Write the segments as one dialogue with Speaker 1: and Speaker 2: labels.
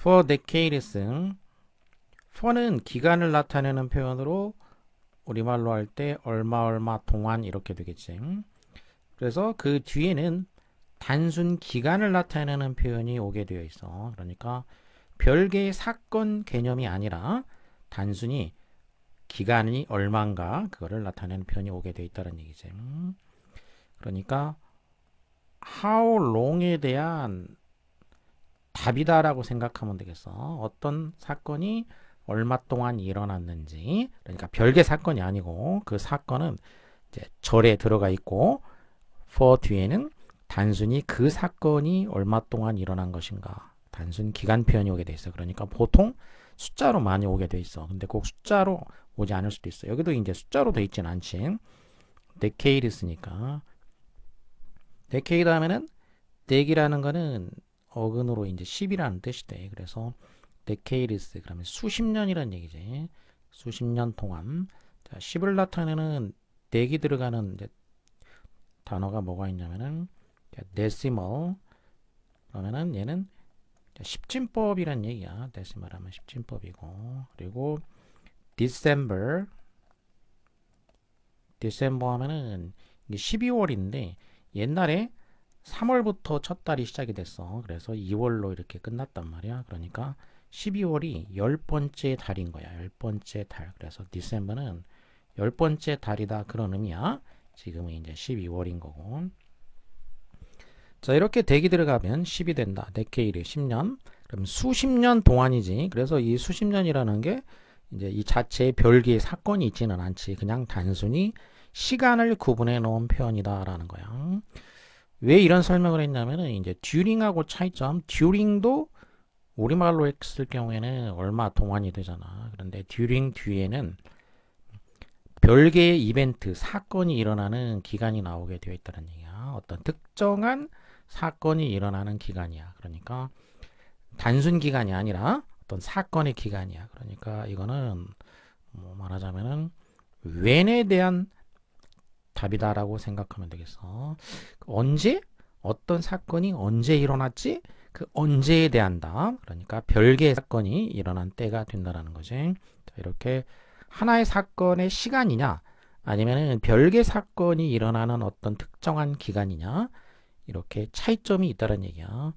Speaker 1: for decades. for는 기간을 나타내는 표현으로 우리말로 할 때 얼마 동안 이렇게 되겠지. 그래서 그 뒤에는 단순 기간을 나타내는 표현이 오게 되어 있어. 그러니까 별개의 사건 개념이 아니라 단순히 기간이 얼마인가 그거를 나타내는 표현이 오게 되어 있다는 얘기지. 그러니까 how long에 대한 답이다라고 생각하면 되겠어. 어떤 사건이 얼마 동안 일어났는지, 그러니까 별개 사건이 아니고 그 사건은 이제 절에 들어가 있고 for 뒤에는 단순히 그 사건이 얼마 동안 일어난 것인가, 단순 기간 표현이 오게 돼 있어. 그러니까 보통 숫자로 많이 오게 돼 있어. 근데 꼭 숫자로 오지 않을 수도 있어. 여기도 이제 숫자로 돼 있진 않지. decades니까 decade 하면은 dec이라는 거는 어근으로 이제 10이라는 뜻이 돼. 그래서 decades 그러면 수십 년이라는 얘기지. 수십 년 동안. 자, 10을 나타내는 dec이 들어가는 이제 단어가 뭐가 있냐면은 decimal. 그러면은 얘는 십진법이란 얘기야. decimal 하면 십진법이고. 그리고 December 하면은 이게 12월인데 옛날에 3월부터 첫 달이 시작이 됐어. 그래서 2월로 이렇게 끝났단 말이야. 그러니까 12월이 10번째 달인 거야. 10번째 달. 그래서 December는 10번째 달이다. 그런 의미야. 지금은 이제 12월인 거고. 자, 이렇게 대기 들어가면 10이 된다. decade 10년. 그럼 수십 년 동안이지. 그래서 이 수십 년이라는 게 이제 이 자체의 별개의 사건이 있지는 않지. 그냥 단순히 시간을 구분해 놓은 표현이다라는 거야. 왜 이런 설명을 했냐면은 이제 during하고 차이점. during도 우리말로 했을 경우에는 얼마 동안이 되잖아. 그런데 during 뒤에는 별개의 이벤트, 사건이 일어나는 기간이 나오게 되어 있다는 얘기야. 어떤 특정한 사건이 일어나는 기간이야. 그러니까 단순 기간이 아니라 어떤 사건의 기간이야. 그러니까 이거는 뭐 말하자면은 when에 대한 답이다라고 생각하면 되겠어. 언제? 어떤 사건이 언제 일어났지? 그 언제에 대한 답. 그러니까 별개의 사건이 일어난 때가 된다라는 거지. 자, 이렇게 하나의 사건의 시간이냐 아니면은 별개 사건이 일어나는 어떤 특정한 기간이냐 이렇게 차이점이 있다는 얘기야.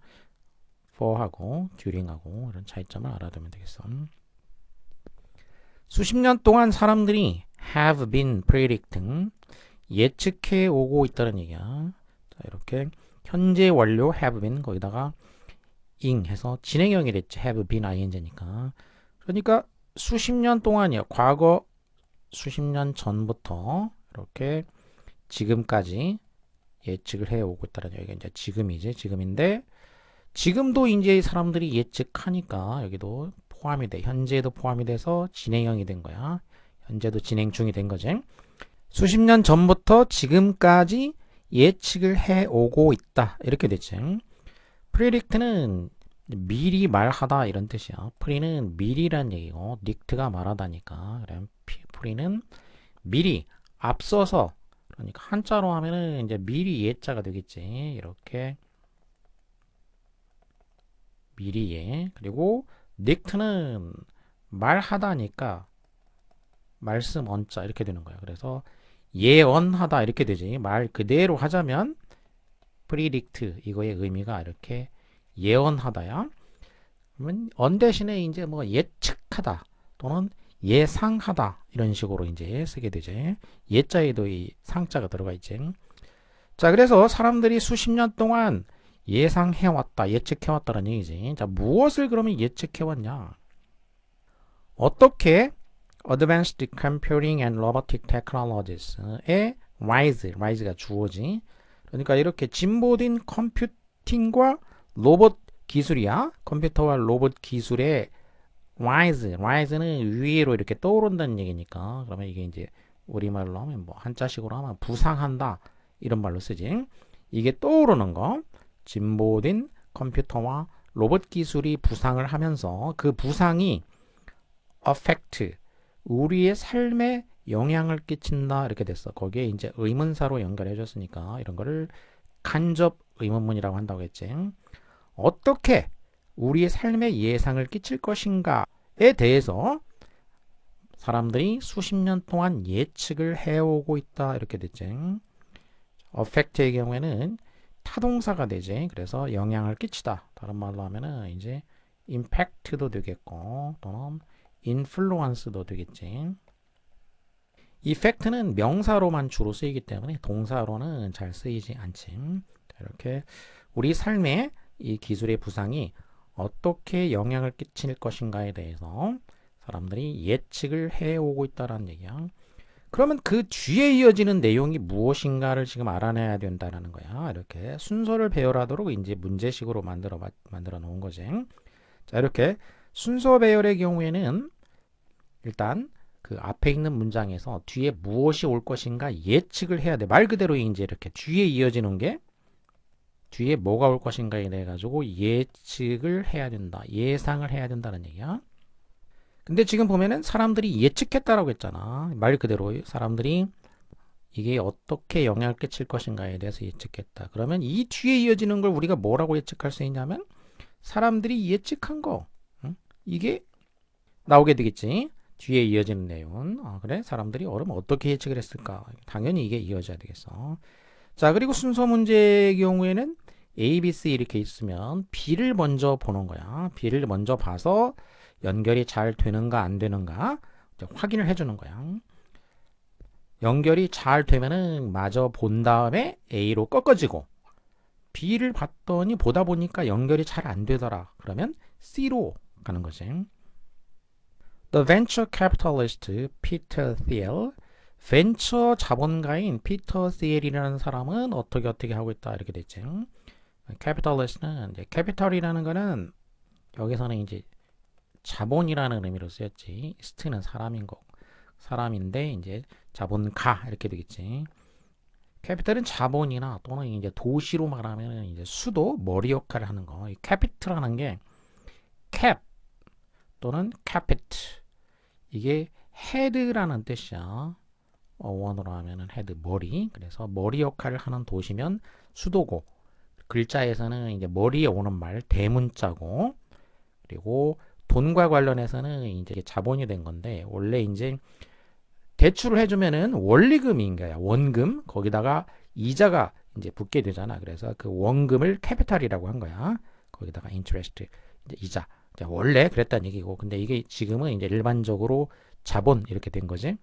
Speaker 1: for하고 during하고 이런 차이점을 알아두면 되겠어. 수십 년 동안 사람들이 have been predicting 예측해 오고 있다는 얘기야. 자, 이렇게 현재 완료 have been 거기다가 ing 해서 진행형이 됐지. have been ing니까. 그러니까 수십 년 동안이야. 과거 수십 년 전부터 이렇게 지금까지 예측을 해 오고 있다는 얘기가 이제 지금이지. 지금인데 지금도 이제 사람들이 예측하니까 여기도 포함이 돼. 현재도 포함이 돼서 진행형이 된 거야. 현재도 진행 중이 된 거지. 수십 년 전부터 지금까지 예측을 해오고 있다. 이렇게 됐지. predict는 미리 말하다 이런 뜻이야. pre는 미리란 얘기고 dict가 말하다니까. 그럼 pre는 미리, 앞서서. 그러니까 한자로 하면은 이제 미리 예자가 되겠지. 이렇게 미리 예. 그리고 dict는 말하다니까 말씀 언자 이렇게 되는 거야. 그래서 예언하다 이렇게 되지. 말 그대로 하자면 predict 이거의 의미가 이렇게 예언하다야. 그러면 언 대신에 이제 뭐 예측하다 또는 예상하다 이런 식으로 이제 쓰게 되지. 예자에도 이 상자가 들어가 있지. 자, 그래서 사람들이 수십 년 동안 예상해왔다, 예측해왔다는 얘기지. 자, 무엇을 그러면 예측해왔냐? 어떻게 Advanced Computing and Robotic Technologies의 rise가 주어지. 그러니까 이렇게 진보된 컴퓨팅과 로봇 기술이야. 컴퓨터와 로봇 기술의 rise는 위로 이렇게 떠오른다는 얘기니까. 그러면 이게 이제 우리말로 하면 뭐 한자식으로 하면 부상한다 이런 말로 쓰지. 이게 떠오르는 거. 진보된 컴퓨터와 로봇 기술이 부상을 하면서 그 부상이 affect 우리의 삶에 영향을 끼친다 이렇게 됐어. 거기에 이제 의문사로 연결해 줬으니까 이런 거를 간접 의문문이라고 한다고 했지. 어떻게 우리의 삶에 예상을 끼칠 것인가에 대해서 사람들이 수십 년 동안 예측을 해오고 있다. 이렇게 됐지. affect의 경우에는 타동사가 되지. 그래서 영향을 끼치다. 다른 말로 하면은 이제 impact도 되겠고 또는 influence도 되겠지. effect는 명사로만 주로 쓰이기 때문에 동사로는 잘 쓰이지 않지. 이렇게 우리 삶에 이 기술의 부상이 어떻게 영향을 끼칠 것인가에 대해서 사람들이 예측을 해오고 있다는 얘기야. 그러면 그 뒤에 이어지는 내용이 무엇인가를 지금 알아내야 된다는 거야. 이렇게 순서를 배열하도록 이제 문제식으로 만들어 놓은 거지. 자, 이렇게 순서 배열의 경우에는 일단 그 앞에 있는 문장에서 뒤에 무엇이 올 것인가 예측을 해야 돼. 말 그대로 이제 이렇게 뒤에 이어지는 게 뒤에 뭐가 올 것인가에 대해 가지고 예측을 해야 된다. 예상을 해야 된다는 얘기야. 근데 지금 보면은 사람들이 예측했다라고 했잖아. 말 그대로 사람들이 이게 어떻게 영향을 끼칠 것인가에 대해서 예측했다. 그러면 이 뒤에 이어지는 걸 우리가 뭐라고 예측할 수 있냐면 사람들이 예측한 거. 응? 이게 나오게 되겠지. 뒤에 이어지는 내용은. 그래? 사람들이 어떻게 예측을 했을까? 당연히 이게 이어져야 되겠어. 자, 그리고 순서 문제의 경우에는 A, B, C 이렇게 있으면 B를 먼저 보는 거야. B를 먼저 봐서 연결이 잘 되는가 안 되는가 확인을 해주는 거야. 연결이 잘 되면은 마저 본 다음에 A로 꺾어지고 B를 봤더니 보다 보니까 연결이 잘 안 되더라. 그러면 C로 가는 거지. The venture capitalist Peter Thiel, 벤처 자본가인 피터 thiel이라는 사람은 어떻게 하고 있다 이렇게 됐지. capitalist는 이제 capital이라는 거는 여기서는 이제 자본이라는 의미로 쓰였지. 스트는 사람인데 이제 자본가 이렇게 되겠지. 캐피탈은 자본이나 또는 이제 도시로 말하면 이제 수도 머리 역할을 하는 거. 이 캐피탈이라는 게 캡 또는 캐피트 이게 헤드라는 뜻이야. 원어로 하면은 헤드 머리. 그래서 머리 역할을 하는 도시면 수도고 글자에서는 이제 머리에 오는 말 대문자고 그리고 돈과 관련해서는 이제 자본이 된 건데 원래 이제 대출을 해주면은 원리금인 거야. 원금 거기다가 이자가 이제 붙게 되잖아. 그래서 그 원금을 캐피탈이라고 한 거야. 거기다가 인트레스트 이자. 원래 그랬다는 얘기고 근데 이게 지금은 이제 일반적으로 자본 이렇게 된 거지.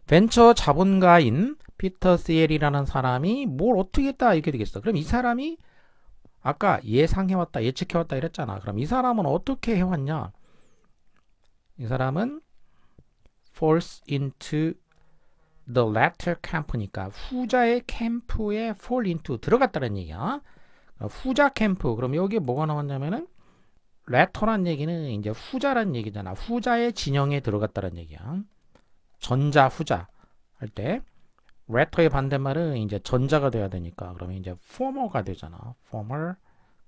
Speaker 1: 벤처 자본가인 피터 시엘이라는 사람이 뭘 어떻게 했다 이렇게 되겠어. 그럼 이 사람이 아까 예상해왔다 예측해왔다 이랬잖아. 그럼 이 사람은 어떻게 해왔냐. 이 사람은 falls into the latter camp니까 후자의 캠프에 fall into 들어갔다는 얘기야. 후자 캠프. 그럼 여기에 뭐가 나왔냐면은 latter란 얘기는 이제 후자란 얘기잖아. 후자의 진영에 들어갔다는 얘기야. 전자 후자 할 때 latter의 반대말은 이제 전자가 돼야 되니까 그러면 이제 former가 되잖아. former.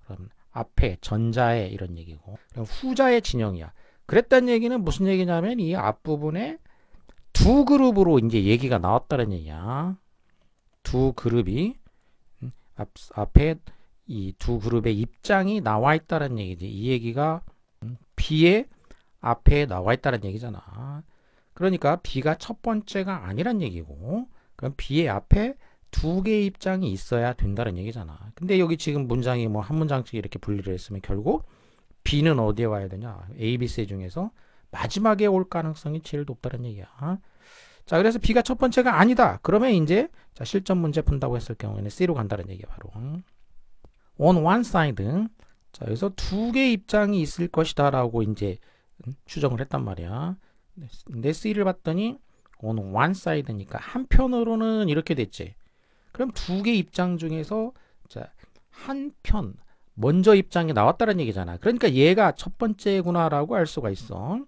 Speaker 1: 그럼 앞에 전자의 이런 얘기고. 그럼 후자의 진영이야. 그랬다는 얘기는 무슨 얘기냐면 이 앞부분에 두 그룹으로 이제 얘기가 나왔다는 얘기야. 두 그룹이 앞에 이 두 그룹의 입장이 나와 있다는 얘기지. 이 얘기가 B의 앞에 나와 있다는 얘기잖아. 그러니까 B가 첫 번째가 아니란 얘기고 그럼 B의 앞에 두 개의 입장이 있어야 된다는 얘기잖아. 근데 여기 지금 문장이 뭐 한 문장씩 이렇게 분리를 했으면 결국 B는 어디에 와야 되냐? A, B, C 중에서 마지막에 올 가능성이 제일 높다는 얘기야. 자, 그래서 B가 첫 번째가 아니다. 그러면 이제 자, 실전 문제 푼다고 했을 경우에는 C로 간다는 얘기야, 바로. On one side. 자, 여기서 두 개의 입장이 있을 것이다라고 이제 추정을 했단 말이야. 근데 C를 봤더니 on one side니까 한편으로는 이렇게 됐지. 그럼 두 개의 입장 중에서 자, 한편 먼저 입장이 나왔다는 얘기잖아. 그러니까 얘가 첫 번째구나라고 알 수가 있어.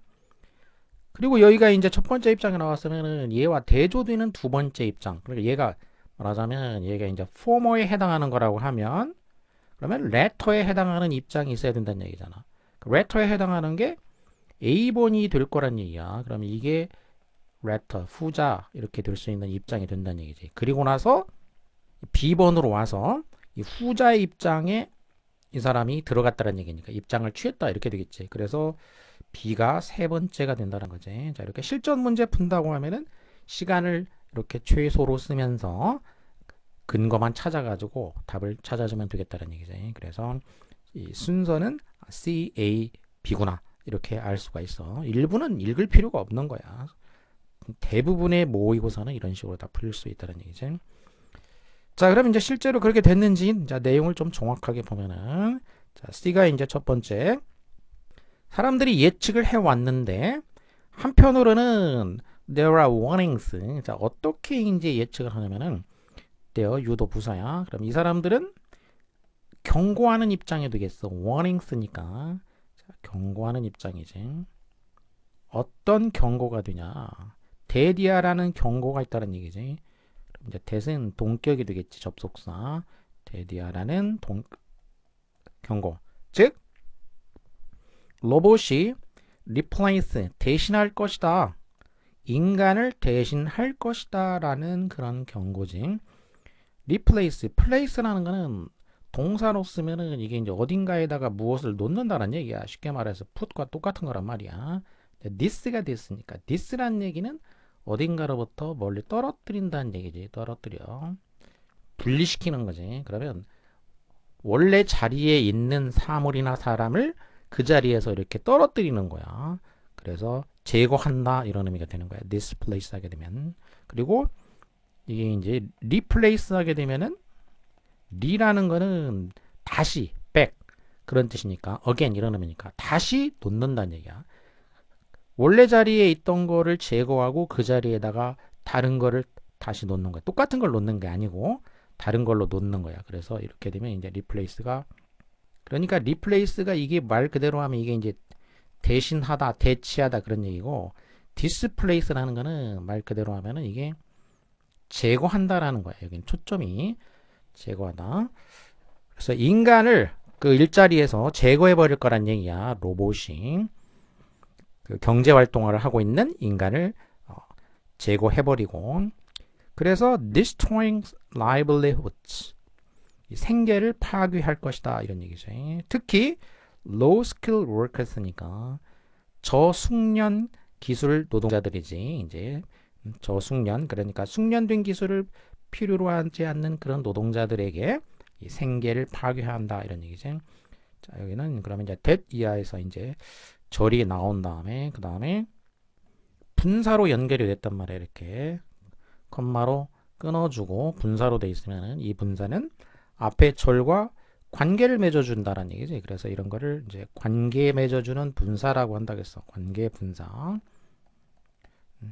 Speaker 1: 그리고 여기가 이제 첫 번째 입장이 나왔으면은 얘와 대조되는 두 번째 입장. 그러니까 얘가 말하자면 얘가 이제 former에 해당하는 거라고 하면 그러면 letter에 해당하는 입장이 있어야 된다는 얘기잖아. letter에 해당하는 게 A번이 될 거란 얘기야. 그러면 이게 letter, 후자 이렇게 될 수 있는 입장이 된다는 얘기지. 그리고 나서 B번으로 와서 이 후자의 입장에 이 사람이 들어갔다는 얘기니까 입장을 취했다 이렇게 되겠지. 그래서 B가 세 번째가 된다는 거지. 자, 이렇게 실전 문제 푼다고 하면은 시간을 이렇게 최소로 쓰면서 근거만 찾아가지고 답을 찾아주면 되겠다는 얘기지. 그래서 이 순서는 C, A, B구나 이렇게 알 수가 있어. 일부는 읽을 필요가 없는 거야. 대부분의 모의고사는 이런 식으로 다 풀릴 수 있다는 얘기지. 자, 그럼 이제 실제로 그렇게 됐는지 자, 내용을 좀 정확하게 보면은 자, C가 이제 첫 번째 사람들이 예측을 해 왔는데 한편으로는 there are warnings. 자, 어떻게 이제 예측을 하냐면은 there 유도 부사야. 그럼 이 사람들은 경고하는 입장이 되겠어. warnings니까. 자, 경고하는 입장이지. 어떤 경고가 되냐? 대디아라는 경고가 있다는 얘기지. 그럼 이제 대은 동격이 되겠지. 접속사. 대디아라는 경고. 즉 로봇이 replace 대신할 것이다. 인간을 대신할 것이다 라는 그런 경고지. replace, place라는 거는 동사로 쓰면은 이게 이제 어딘가에다가 무엇을 놓는다는 얘기야. 쉽게 말해서 put과 똑같은 거란 말이야. this가 됐으니까 this라는 얘기는 어딘가로부터 멀리 떨어뜨린다는 얘기지. 떨어뜨려. 분리시키는 거지. 그러면 원래 자리에 있는 사물이나 사람을 그 자리에서 이렇게 떨어뜨리는 거야. 그래서 제거한다 이런 의미가 되는 거야. displace 하게 되면. 그리고 이게 이제 replace 하게 되면은 re라는 거는 다시 back 그런 뜻이니까 again 이런 의미니까 다시 놓는다는 얘기야. 원래 자리에 있던 거를 제거하고 그 자리에다가 다른 거를 다시 놓는 거야. 똑같은 걸 놓는 게 아니고 다른 걸로 놓는 거야. 그래서 이렇게 되면 이제 replace가 그러니까 replace가 이게 말 그대로 하면 이게 이제 대신하다, 대치하다 그런 얘기고 displace라는 거는 말 그대로 하면은 이게 제거한다라는 거야. 여기는 초점이 제거하다. 그래서 인간을 그 일자리에서 제거해 버릴 거란 얘기야. 로봇이 그 경제 활동을 하고 있는 인간을 제거해 버리고 그래서 destroying livelihoods 생계를 파괴할 것이다 이런 얘기죠. 특히 low skill workers니까 저숙련 기술 노동자들이지. 이제 저숙련 그러니까 숙련된 기술을 필요로 하지 않는 그런 노동자들에게 이 생계를 파괴한다 이런 얘기죠. 자, 여기는 그러면 이제 that 이하에서 이제 절이 나온 다음에 그 다음에 분사로 연결이 됐단 말이에요. 이렇게 컴마로 끊어주고 분사로 돼 있으면은 이 분사는 앞에 절과 관계를 맺어준다는 얘기지. 그래서 이런 거를 이제 관계 맺어주는 분사라고 한다겠어. 관계 분사.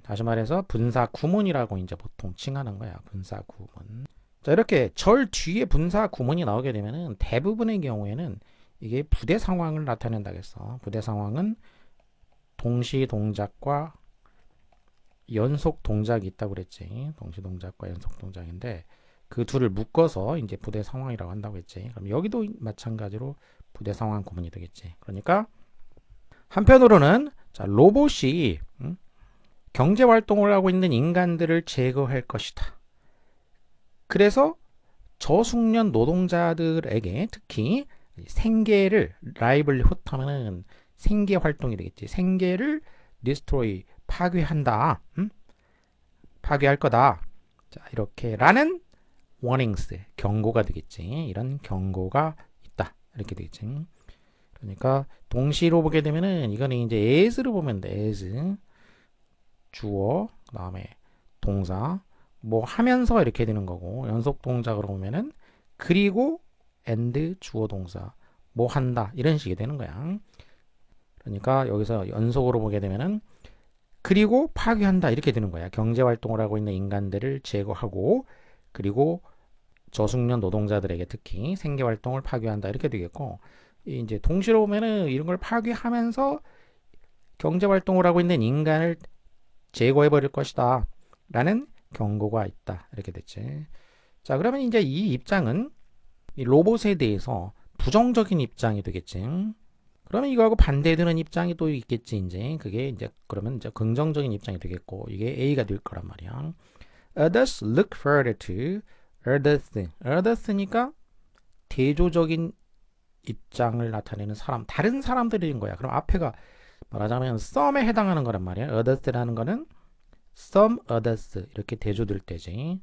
Speaker 1: 다시 말해서 분사 구문이라고 이제 보통 칭하는 거야. 분사 구문. 자, 이렇게 절 뒤에 분사 구문이 나오게 되면은 대부분의 경우에는 이게 부대 상황을 나타낸다겠어. 부대 상황은 동시 동작과 연속 동작이 있다고 그랬지. 동시 동작과 연속 동작인데 그 둘을 묶어서 이제 부대 상황이라고 한다고 했지. 그럼 여기도 마찬가지로 부대 상황 구문이 되겠지. 그러니까 한편으로는 자, 로봇이 경제 활동을 하고 있는 인간들을 제거할 것이다. 그래서 저숙련 노동자들에게 특히 생계를 라이블리훗 하면은 생계 활동이 되겠지. 생계를 destroy 파괴한다. 파괴할 거다. 자, 이렇게 라는 warnings 경고가 되겠지. 이런 경고가 있다. 이렇게 되겠지. 그러니까 동시로 보게 되면은 이거는 이제 as로 보면 돼. as 주어 그다음에 동사 뭐 하면서 이렇게 되는 거고 연속 동작으로 보면은 그리고 and 주어 동사 뭐 한다 이런 식이 되는 거야. 그러니까 여기서 연속으로 보게 되면은 그리고 파괴한다 이렇게 되는 거야. 경제 활동을 하고 있는 인간들을 제거하고 그리고 저숙련 노동자들에게 특히 생계 활동을 파괴한다 이렇게 되겠고 이제 동시로 보면은 이런 걸 파괴하면서 경제 활동을 하고 있는 인간을 제거해 버릴 것이다 라는 경고가 있다 이렇게 됐지. 자, 그러면 이제 이 입장은 이 로봇에 대해서 부정적인 입장이 되겠지. 그러면 이거하고 반대되는 입장이 또 있겠지. 이제 그게 이제 그러면 이제 긍정적인 입장이 되겠고 이게 A가 될 거란 말이야. Others look further to others. others니까 대조적인 입장을 나타내는 사람, 다른 사람들인 거야. 그럼 앞에가 말하자면 some에 해당하는 거란 말이야. others라는 거는 some others 이렇게 대조될 때지.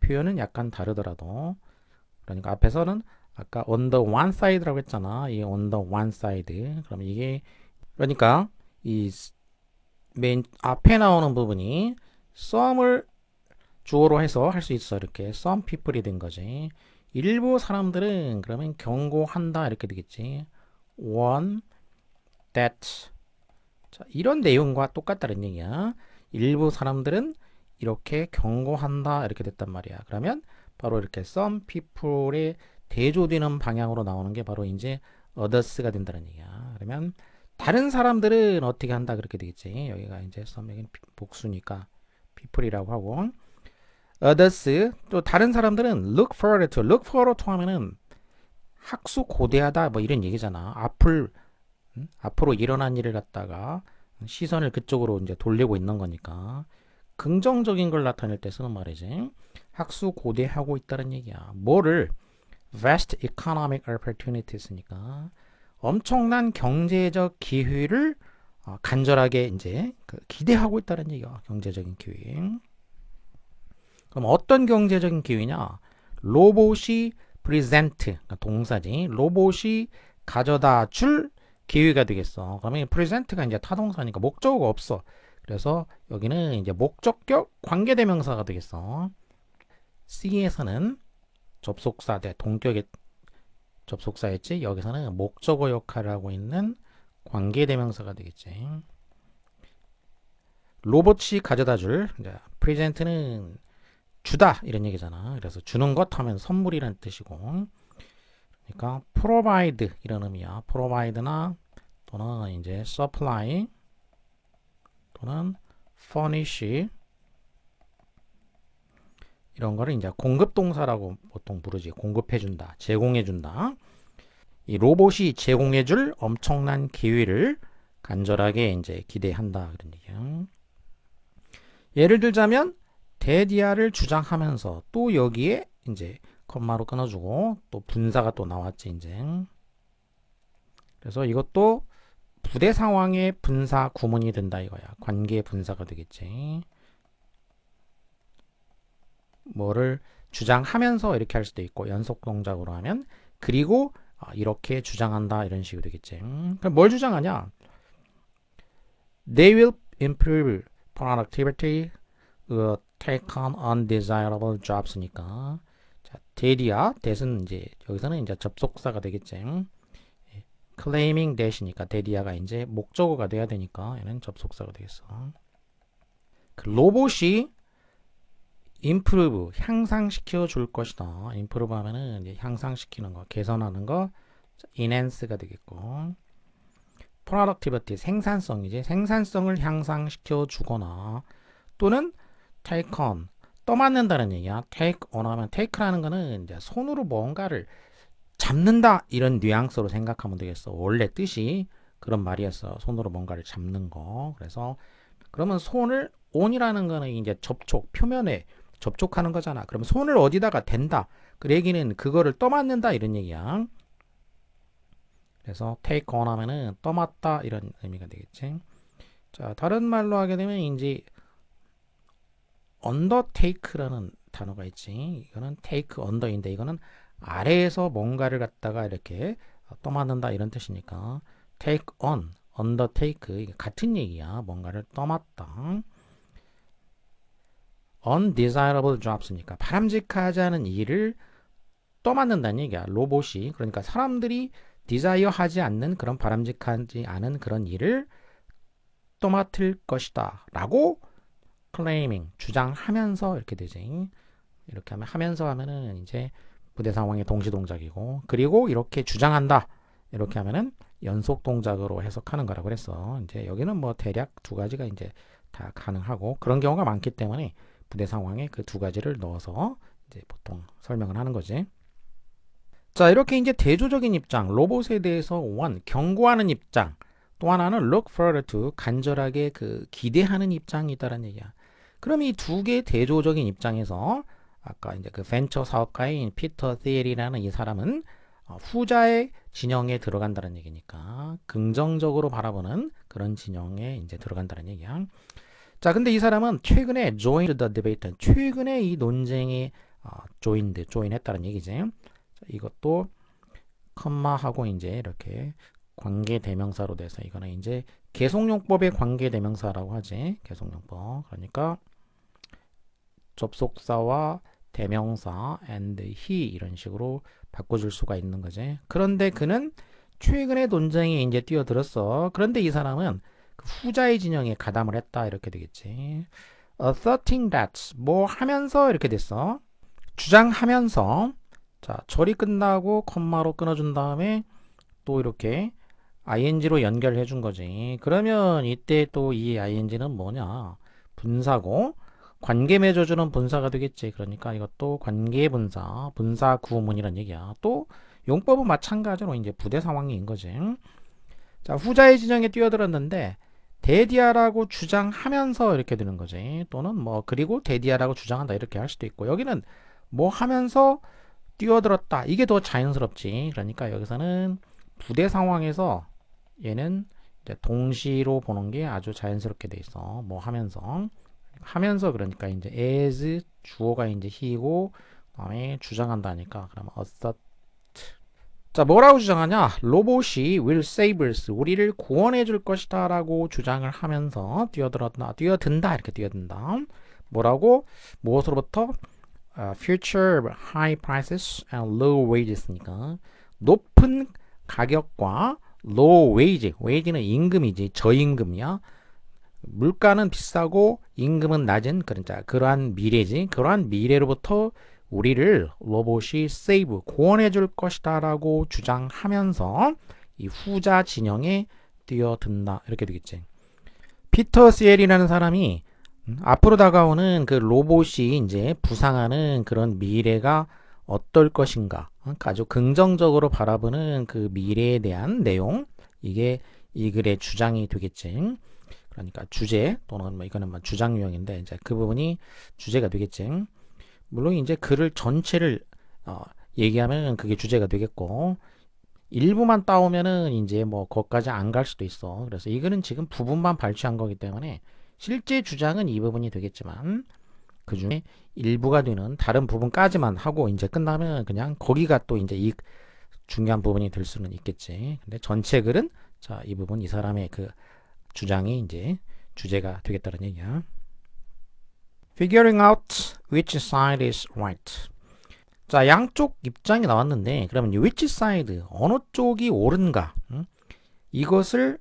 Speaker 1: 표현은 약간 다르더라도. 그러니까 앞에서는 아까 on the one side라고 했잖아. 이 on the one side. 그럼 이게 그러니까 이 맨 앞에 나오는 부분이 some을 주어로 해서 할 수 있어. 이렇게 some people이 된 거지. 일부 사람들은 그러면 경고한다 이렇게 되겠지. warn that. 자, 이런 내용과 똑같다는 얘기야. 일부 사람들은 이렇게 경고한다 이렇게 됐단 말이야. 그러면 바로 이렇게 some people에 대조되는 방향으로 나오는 게 바로 이제 others가 된다는 얘기야. 그러면 다른 사람들은 어떻게 한다 그렇게 되겠지. 여기가 이제 some 여기는 복수니까 people이라고 하고 others 또 다른 사람들은 look forward to. look forward to 하면은 학수 고대하다 뭐 이런 얘기잖아. 앞으로 일어난 일을 갖다가 시선을 그쪽으로 이제 돌리고 있는 거니까 긍정적인 걸 나타낼 때 쓰는 말이지. 학수 고대하고 있다는 얘기야. 뭐를 vast economic opportunities니까 엄청난 경제적 기회를 간절하게 이제 기대하고 있다는 얘기야. 경제적인 기회. 그럼 어떤 경제적인 기회냐? 로봇이 present 그러니까 동사지. 로봇이 가져다 줄 기회가 되겠어. 그러면 present가 이제 타동사니까 목적어가 없어. 그래서 여기는 이제 목적격 관계대명사가 되겠어. C에서는 접속사 대 동격의 접속사였지. 여기서는 목적어 역할을 하고 있는 관계대명사가 되겠지. 로봇이 가져다 줄 이제 present는 주다 이런 얘기잖아. 그래서 주는 것 하면 선물이라는 뜻이고. 그러니까 provide 이런 의미야. provide나 또는 이제 supply 또는 furnish 이런 거를 이제 공급 동사라고 보통 부르지. 공급해 준다. 제공해 준다. 이 로봇이 제공해 줄 엄청난 기회를 간절하게 이제 기대한다 그런 얘기야. 예를 들자면 대디아를 주장하면서 또 여기에 이제 컴마로 끊어주고 또 분사가 또 나왔지 이제. 그래서 이것도 부대 상황의 분사 구문이 된다 이거야. 관계 분사가 되겠지. 뭐를 주장하면서 이렇게 할 수도 있고 연속 동작으로 하면 그리고 이렇게 주장한다 이런 식으로 되겠지. 그럼 뭘 주장하냐? They will improve productivity, take on undesirable jobs니까 자, 대리야 대신 이제 여기서는 이제 접속사가 되겠지. claiming that이니까 대리야가 이제 목적어가 돼야 되니까 얘는 접속사가 되겠어. 그 로봇이 improve 향상시켜 줄 것이다. improve 하면은 이제 향상시키는 거, 개선하는 거, enhance가 되겠고. productivity 생산성이지. 생산성을 향상시켜 주거나 또는 take on 떠맡는다는 얘기야. take on 하면 take라는 거는 이제 손으로 뭔가를 잡는다 이런 뉘앙스로 생각하면 되겠어. 원래 뜻이 그런 말이었어. 손으로 뭔가를 잡는 거. 그래서 그러면 손을 on이라는 거는 이제 접촉 표면에 접촉하는 거잖아. 그럼 손을 어디다가 댄다. 그 얘기는 그거를 떠맡는다 이런 얘기야. 그래서 take on 하면은 떠맡다 이런 의미가 되겠지. 자, 다른 말로 하게 되면 이제 undertake라는 단어가 있지. 이거는 take under인데 이거는 아래에서 뭔가를 갖다가 이렇게 떠맡는다 이런 뜻이니까 take on, undertake 같은 얘기야. 뭔가를 떠맡다. undesirable jobs니까 바람직하지 않은 일을 떠맡는다는 얘기야. 로봇이 그러니까 사람들이 desire 하지 않는 그런 바람직하지 않은 그런 일을 떠맡을 것이다 라고 claiming 주장하면서 이렇게 되지. 이렇게 하면서 하면은 이제 부대 상황의 동시 동작이고 그리고 이렇게 주장한다 이렇게 하면은 연속 동작으로 해석하는 거라고 그랬어. 이제 여기는 뭐 대략 두 가지가 이제 다 가능하고 그런 경우가 많기 때문에 부대 상황에 그 두 가지를 넣어서 이제 보통 설명을 하는 거지. 자, 이렇게 이제 대조적인 입장, 로봇에 대해서 one 경고하는 입장, 또 하나는 look forward to 간절하게 그 기대하는 입장이 있다는 얘기야. 그럼 이 두 개의 대조적인 입장에서 아까 이제 그 벤처 사업가인 피터 thiel이라는 이 사람은 후자의 진영에 들어간다는 얘기니까 긍정적으로 바라보는 그런 진영에 이제 들어간다는 얘기야. 자, 근데 이 사람은 최근에 joined the debate, 최근에 이 논쟁에 join했다는 얘기지. 자, 이것도 컴마하고 이제 이렇게 관계대명사로 돼서 이거는 이제 계속용법의 관계대명사라고 하지. 계속용법. 그러니까 접속사와 대명사 and he 이런 식으로 바꿔줄 수가 있는 거지. 그런데 그는 최근에 논쟁에 이제 뛰어들었어. 그런데 이 사람은 그 후자의 진영에 가담을 했다 이렇게 되겠지. asserting that 뭐 하면서 이렇게 됐어. 주장하면서 자 절이 끝나고 컴마로 끊어준 다음에 또 이렇게 ing로 연결해 준 거지. 그러면 이때 또 이 ing는 뭐냐? 분사고 관계 맺어주는 분사가 되겠지. 그러니까 이것도 관계분사, 분사 구문이란 얘기야. 또 용법은 마찬가지로 이제 부대 상황인 거지. 자, 후자의 진영에 뛰어들었는데 대디아라고 주장하면서 이렇게 되는 거지. 또는 뭐 그리고 대디아라고 주장한다 이렇게 할 수도 있고 여기는 뭐 하면서 뛰어들었다. 이게 더 자연스럽지. 그러니까 여기서는 부대 상황에서 얘는 이제 동시로 보는 게 아주 자연스럽게 돼 있어. 뭐 하면서 그러니까 이제 as 주어가 이제 he고 그다음에 주장한다니까 그러면 assert. 자, 뭐라고 주장하냐? 로봇이 will save us, 우리를 구원해 줄 것이다 라고 주장을 하면서 뛰어든다 이렇게 뛰어든다. 뭐라고? 무엇으로부터? future high prices and low wages니까 높은 가격과 low wage, wage는 임금이지 저임금이야. 물가는 비싸고 임금은 낮은 그러한 미래지. 그러한 미래로부터 우리를 로봇이 save, 구원해 줄 것이다 라고 주장하면서 이 후자 진영에 뛰어든다 이렇게 되겠지. 피터 시엘이라는 사람이 앞으로 다가오는 그 로봇이 이제 부상하는 그런 미래가 어떨 것인가 아주 긍정적으로 바라보는 그 미래에 대한 내용 이게 이 글의 주장이 되겠지. 그러니까 주제 또는 뭐 이거는 뭐 주장 유형인데 이제 그 부분이 주제가 되겠지. 물론 이제 글을 전체를 얘기하면 그게 주제가 되겠고 일부만 따오면은 이제 뭐 거기까지 안 갈 수도 있어. 그래서 이거는 지금 부분만 발췌한 거기 때문에 실제 주장은 이 부분이 되겠지만 그 중에 일부가 되는 다른 부분까지만 하고 이제 끝나면 그냥 거기가 또 이제 이 중요한 부분이 될 수는 있겠지. 근데 전체 글은 자, 이 부분 이 사람의 그 주장이 이제 주제가 되겠다는 얘기야. Figuring out which side is right. 자, 양쪽 입장이 나왔는데 그러면 which side 어느 쪽이 옳은가? 이것을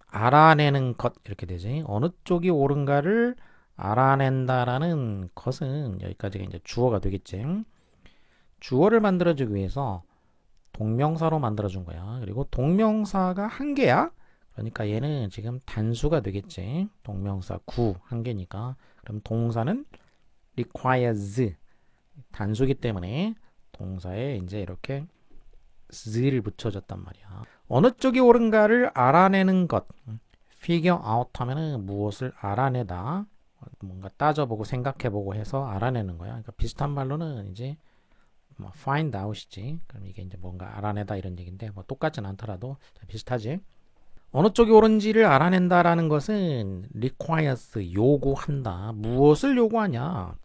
Speaker 1: 알아내는 것 이렇게 되지. 어느 쪽이 옳은가를 알아낸다라는 것은 여기까지가 이제 주어가 되겠지. 주어를 만들어주기 위해서 동명사로 만들어준 거야. 그리고 동명사가 한 개야. 그러니까 얘는 지금 단수가 되겠지. 동명사 구 한 개니까. 그럼 동사는 requires 단수기 때문에 동사에 이제 이렇게 s를 붙여줬단 말이야. 어느 쪽이 옳은가를 알아내는 것. figure out 하면은 무엇을 알아내다. 뭔가 따져보고 생각해보고 해서 알아내는 거야. 그러니까 비슷한 말로는 이제 뭐 find out이지. 그럼 이게 이제 뭔가 알아내다 이런 얘기인데 뭐 똑같진 않더라도 비슷하지. 어느 쪽이 옳은지를 알아낸다라는 것은 requires 요구한다. 무엇을 요구하냐?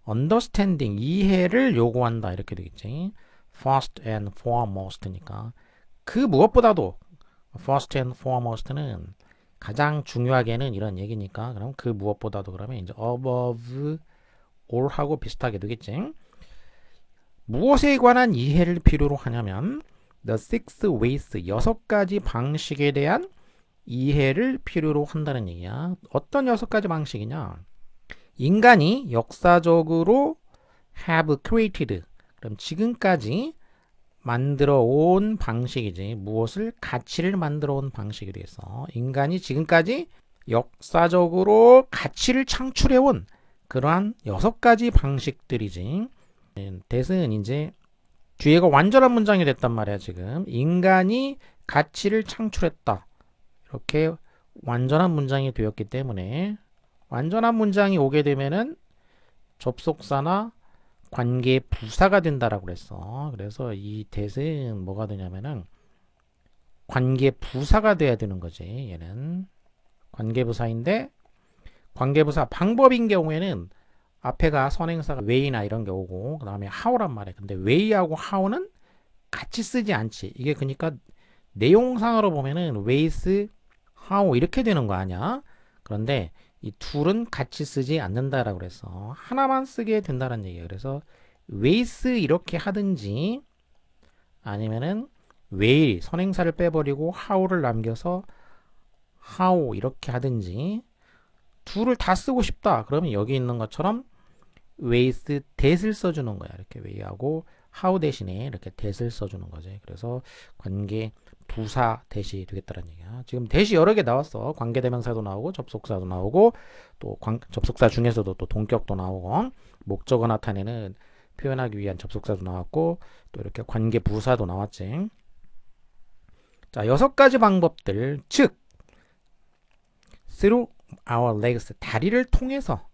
Speaker 1: understanding 이해를 요구한다 이렇게 되겠지. first and foremost니까 그 무엇보다도 first and foremost는 가장 중요하게는 이런 얘기니까 그럼 그 무엇보다도 그러면 이제 above all하고 비슷하게 되겠지. 무엇에 관한 이해를 필요로 하냐면 the six ways 6가지 방식에 대한 이해를 필요로 한다는 얘기야. 어떤 6가지 방식이냐? 인간이 역사적으로 have created 그럼 지금까지 만들어 온 방식이지. 무엇을 가치를 만들어 온 방식이 되겠어. 인간이 지금까지 역사적으로 가치를 창출해 온 그러한 6가지 방식들이지. 대은 이제 뒤에가 완전한 문장이 됐단 말이야. 지금 인간이 가치를 창출했다. 이렇게 완전한 문장이 되었기 때문에 완전한 문장이 오게 되면은 접속사나 관계 부사가 된다라고 그랬어. 그래서 이 that은 뭐가 되냐면은 관계 부사가 돼야 되는 거지. 얘는 관계 부사인데 관계 부사 방법인 경우에는 앞에가 선행사가 way나 이런 게 오고 그 다음에 how란 말이야. 근데 way하고 how는 같이 쓰지 않지. 이게 그러니까 내용상으로 보면은 ways, how 이렇게 되는 거 아니야. 그런데 이 둘은 같이 쓰지 않는다라고 그랬어. 하나만 쓰게 된다는 얘기야. 그래서 ways 이렇게 하든지 아니면은 way 선행사를 빼버리고 how를 남겨서 how 이렇게 하든지 둘을 다 쓰고 싶다. 그러면 여기 있는 것처럼 ways that을 써주는 거야. 이렇게 way하고 how 대신에 이렇게 that을 써주는 거지. 그래서 관계 부사 that이 되겠다는 얘기야. 지금 that이 여러 개 나왔어. 관계대명사도 나오고 접속사도 나오고 또 접속사 중에서도 또 동격도 나오고 목적어 나타내는 표현하기 위한 접속사도 나왔고 또 이렇게 관계 부사도 나왔지. 자, 6가지 방법들 즉 through our legs 다리를 통해서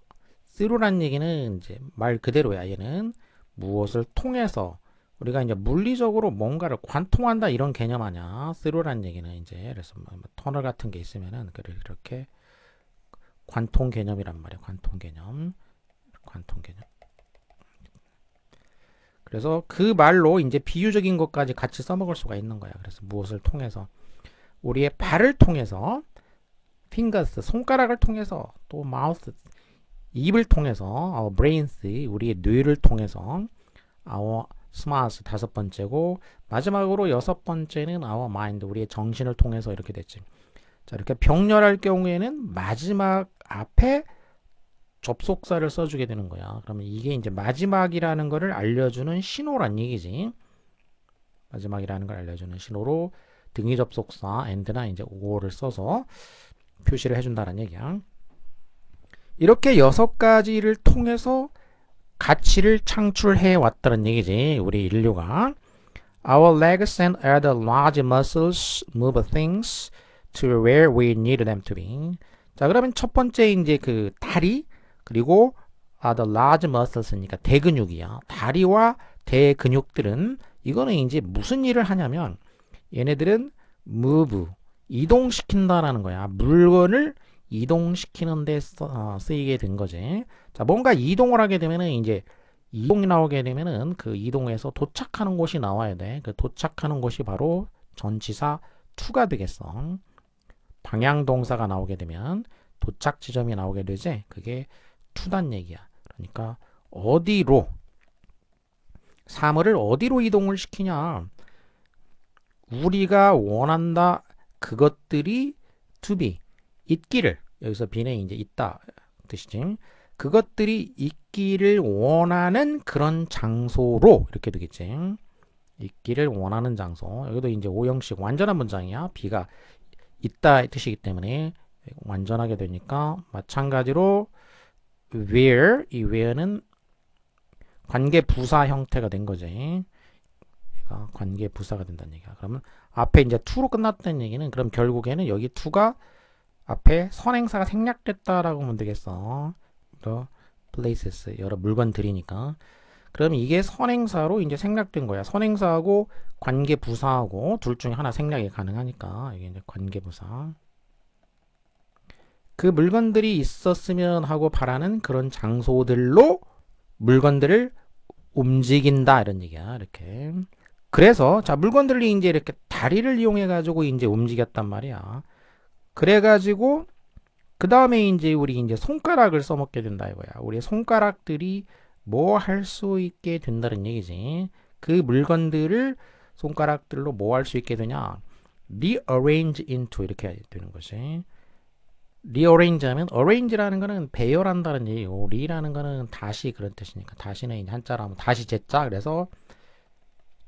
Speaker 1: through란 얘기는 이제 말 그대로야. 얘는 무엇을 통해서 우리가 이제 물리적으로 뭔가를 관통한다 이런 개념 아니야. through란 얘기는 이제 그래서 터널 같은 게 있으면은 이렇게 관통 개념이란 말이야. 관통 개념. 그래서 그 말로 이제 비유적인 것까지 같이 써먹을 수가 있는 거야. 그래서 무엇을 통해서 우리의 발을 통해서 fingers 손가락을 통해서 또 mouth 입을 통해서 our brains 우리의 뇌를 통해서 our smarts 5번째고 마지막으로 6번째는 our mind 우리의 정신을 통해서 이렇게 됐지. 자, 이렇게 병렬할 경우에는 마지막 앞에 접속사를 써주게 되는 거야. 그러면 이게 이제 마지막이라는 거를 알려주는 신호란 얘기지. 마지막이라는 걸 알려주는 신호로 등위 접속사 and나 이제 or를 써서 표시를 해준다는 얘기야. 이렇게 6가지를 통해서 가치를 창출해 왔다는 얘기지. 우리 인류가 Our legs and other large muscles move things to where we need them to be. 자, 그러면 첫 번째 이제 그 다리 그리고 other large muscles니까 대근육이야. 다리와 대근육들은 이거는 이제 무슨 일을 하냐면 얘네들은 move 이동시킨다라는 거야. 물건을 이동시키는 데 쓰이게 된 거지. 자, 뭔가 이동을 하게 되면은 이제 이동이 나오게 되면은 그 이동에서 도착하는 곳이 나와야 돼. 그 도착하는 곳이 바로 전치사 to가 되겠어. 방향 동사가 나오게 되면 도착 지점이 나오게 되지. 그게 to단 얘기야. 그러니까 어디로 사물을 어디로 이동을 시키냐. 우리가 원한다. 그것들이 to be 있기를 여기서 be는 이제 있다 뜻이지. 그것들이 있기를 원하는 그런 장소로 이렇게 되겠지. 있기를 원하는 장소. 여기도 이제 오형식 완전한 문장이야. be가 있다 뜻이기 때문에 완전하게 되니까 마찬가지로 where 이 where는 관계 부사 형태가 된 거지. 얘가 관계 부사가 된다는 얘기야. 그러면 앞에 이제 to로 끝났다는 얘기는 그럼 결국에는 여기 to가 앞에 선행사가 생략됐다라고 하면 되겠어. The places 여러 물건들이니까. 그러면 이게 선행사로 이제 생략된 거야. 선행사하고 관계 부사하고 둘 중에 하나 생략이 가능하니까 이게 이제 관계 부사. 그 물건들이 있었으면 하고 바라는 그런 장소들로 물건들을 움직인다 이런 얘기야. 이렇게. 그래서 자 물건들이 이제 이렇게 다리를 이용해 가지고 이제 움직였단 말이야. 그래가지고 그 다음에 이제 우리 이제 손가락을 써먹게 된다 이거야. 우리 손가락들이 뭐 할 수 있게 된다는 얘기지. 그 물건들을 손가락들로 뭐 할 수 있게 되냐? rearrange into 이렇게 되는 것이. rearrange 하면 arrange라는 거는 배열한다는 얘기고 re라는 거는 다시 그런 뜻이니까 다시는 이제 한자로 하면 다시 재자. 그래서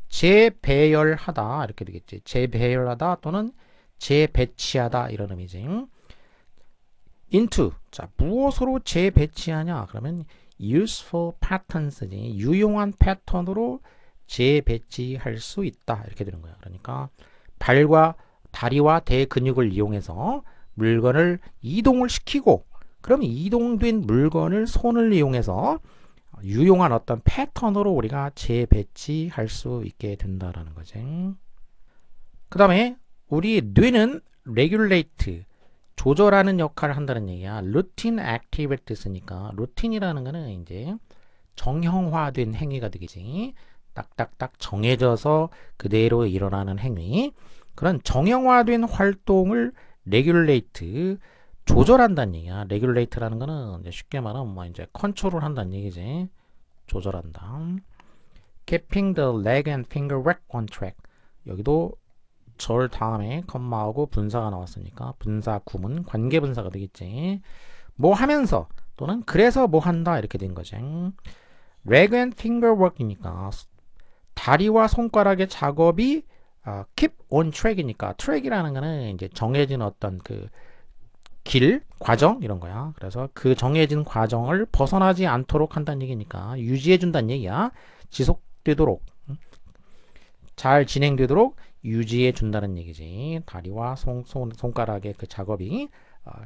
Speaker 1: 재배열하다 이렇게 되겠지. 재배열하다 또는 재배치하다 이런 의미지. into 자 무엇으로 재배치하냐 그러면 useful patterns지 유용한 패턴으로 재배치할 수 있다 이렇게 되는 거야. 그러니까 발과 다리와 대근육을 이용해서 물건을 이동을 시키고 그럼 이동된 물건을 손을 이용해서 유용한 어떤 패턴으로 우리가 재배치할 수 있게 된다라는 거지. 그 다음에 우리 뇌는 regulate, 조절하는 역할을 한다는 얘기야. routine activities니까 루틴이라는 거는 이제 정형화된 행위가 되겠지. 딱딱딱 정해져서 그대로 일어나는 행위. 그런 정형화된 활동을 regulate, 조절한다는 얘기야. regulate라는 거는 이제 쉽게 말하면 뭐 이제 컨트롤 한다는 얘기지. 조절한다. keeping the leg and finger work on track. 여기도 절 다음에 컴마하고 분사가 나왔으니까 분사 구문 관계 분사가 되겠지. 뭐 하면서 또는 그래서 뭐 한다 이렇게 된 거지. leg and finger work이니까 다리와 손가락의 작업이 keep on track이니까 track이라는 거는 이제 정해진 어떤 그 길, 과정 이런 거야. 그래서 그 정해진 과정을 벗어나지 않도록 한다는 얘기니까 유지해 준다는 얘기야. 지속되도록 잘 진행되도록 유지해 준다는 얘기지. 다리와 손가락의 그 작업이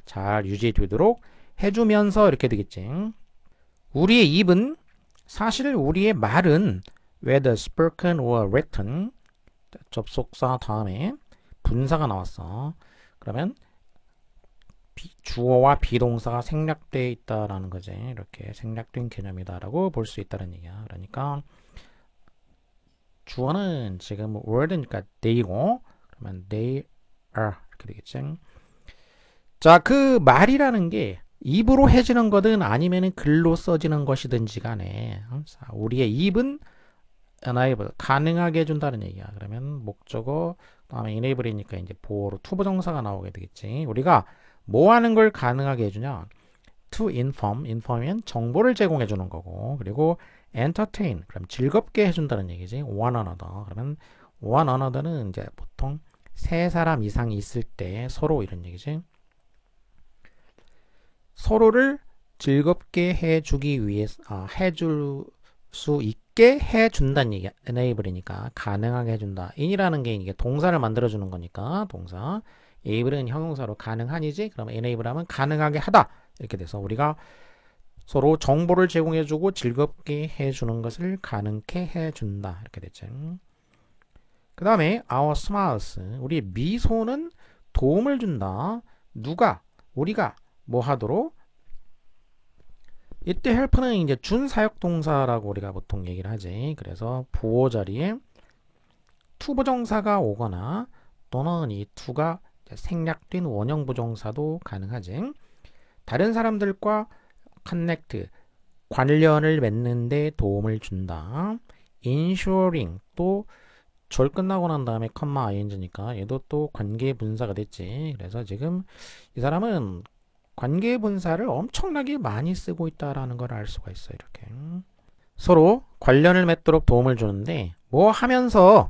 Speaker 1: 잘 유지되도록 해주면서 이렇게 되겠지. 우리의 입은 사실 우리의 말은 whether spoken or written 접속사 다음에 분사가 나왔어. 그러면 주어와 비동사가 생략되어 있다라는 거지. 이렇게 생략된 개념이다라고 볼 수 있다는 얘기야. 그러니까 주어는 지금 word니까 they고 그러면 they are 이렇게 되겠지. 자, 그 말이라는 게 입으로 해지는 거든 아니면은 글로 써지는 것이든지 간에 자, 우리의 입은 enable 가능하게 해준다는 얘기야. 그러면 목적어 다음에 enable이니까 이제 보어로 투부정사가 나오게 되겠지. 우리가 뭐 하는 걸 가능하게 해주냐? to inform이면 정보를 제공해 주는 거고, 그리고 entertain 그럼 즐겁게 해준다는 얘기지. one another 그러면 one another는 이제 보통 세 사람 이상 있을 때 서로 이런 얘기지. 서로를 즐겁게 해주기 위해서 해줄 수 있게 해준다는 얘기야. enable이니까 가능하게 해준다. in이라는 게 이게 동사를 만들어주는 거니까 동사. able은 형용사로 가능한이지. 그럼 enable 하면 가능하게 하다. 이렇게 돼서 우리가 서로 정보를 제공해주고 즐겁게 해주는 것을 가능케 해준다. 이렇게 됐죠. 그 다음에 our smiles 우리 미소는 도움을 준다. 누가? 우리가 뭐 하도록? 이때 help는 이제 준사역동사라고 우리가 보통 얘기를 하지. 그래서 부호 자리에 투부정사가 오거나 또는 이 to가 생략된 원형부정사도 가능하지. 다른 사람들과 connect, 관련을 맺는 데 도움을 준다. ensuring, 또 절 끝나고 난 다음에 컴마 ing니까 얘도 또 관계분사가 됐지. 그래서 지금 이 사람은 관계분사를 엄청나게 많이 쓰고 있다라는 걸 알 수가 있어요. 이렇게 서로 관련을 맺도록 도움을 주는데 뭐 하면서